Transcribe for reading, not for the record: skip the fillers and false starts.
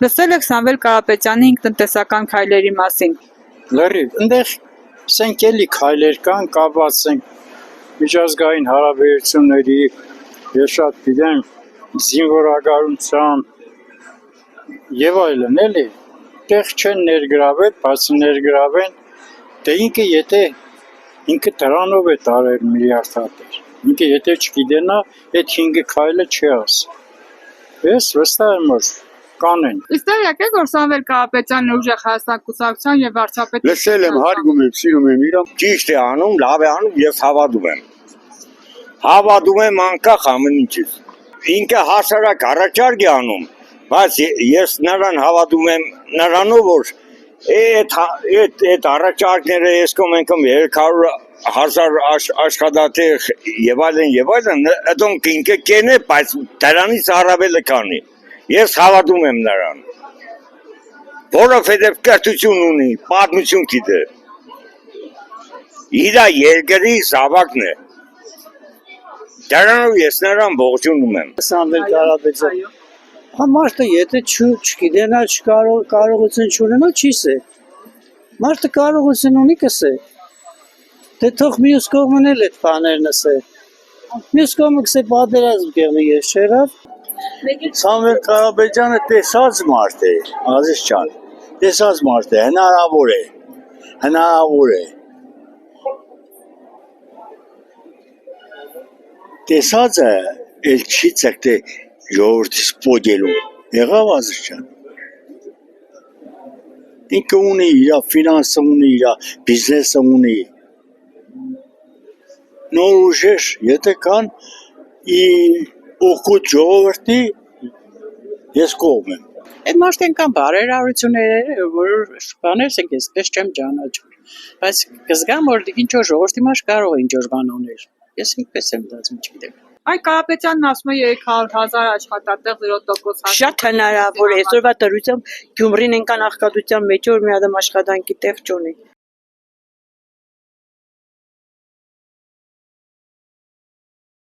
Լսել եք Սամվել Կարապետյանի ինքնտնտեսական քայլերի մասին։ Լրիվ, այնտեղ ասենք էլի քայլեր կան, կապված են միջազգային հարաբերությունների, ես շատ գիտեմ, զինվորականության եւ այլն, էլի։ Տեղ չեն ներգրավել, բացի ներգրավեն, դե ինքը դրանով է տարել միլիարդատեր։ Ինքը եթե չգիտենա, այդ 5 քայլը չի ասի։ Ես վստահ եմ, որ կանեն։ Իսկ տեղյակ եք, որ Սամվել Կարապետյանն ուժեղ Հայաստան կուսակցության եւ վարչապետի Լսել եմ, հարգում եմ, սիրում եմ իրան։ Ճիշտ է անում, լավ է անում, ես հավատում եմ։ Հավատում եմ անկախ ամեն ինչից։ Ինքը հասարակ առաջարկ է անում, բայց ես նրան հավատում եմ նրանով, որ այդ առաջարկները ես կոմենքում 300,000 աշխատատեղ եւ այլն, այդոնք ինքը կենե, բայց դրանից առավելը կանի։ Ես հավատում եմ նրան, որովհետև կրթություն ունի, պատմություն գիտե։ Իր երկրի զավակն է։ Դրանով ես նրան ողջունում եմ։ Սամվել Կարապետյան։ Մարդը եթե չգիտենա, կարողություն չունենա, չի սե։ Մարդը կարողություն ունի կսե։ Դե թող մյուս կողմն էլ այդ բաներն ասե։ Մյուս կողմը կսե պատերազմ կեղնի ես չեղավ։ Սամվել Կարապետյանը տեսած մարդ է, Ազիզ ջան, տեսած մարդ է, հնարավոր է։ Տեսածը էլ չի ցկտե ժողովրդից պոկելու, եղավ Ազիզ ջան։ Ինքը ունի իր ֆինանսը ունի, իր բիզնեսը ունի։ Նոր ուժեր, եթե կան, օգուտ ժողովրդի, ես կողմ եմ։ Այդ մարդեն կան բարերարությունները, որ բաներ ենք այսպես չեմ ճանաչում, բայց կզգամ, որ ինչ որ ժողովրդի մեջ կարող է ինչ որ բան անել։ Ես ինքպես եմ դարձում, չգիտեմ։ Այ Կարապետյանն ասում է 300,000 աշխատատեղ 0% Շատ հնարավոր է, այսօրվա դրությամբ Գյումրին ենքան աղքատության մեջ որ մի հատ աշխատանքի տեղ չունի։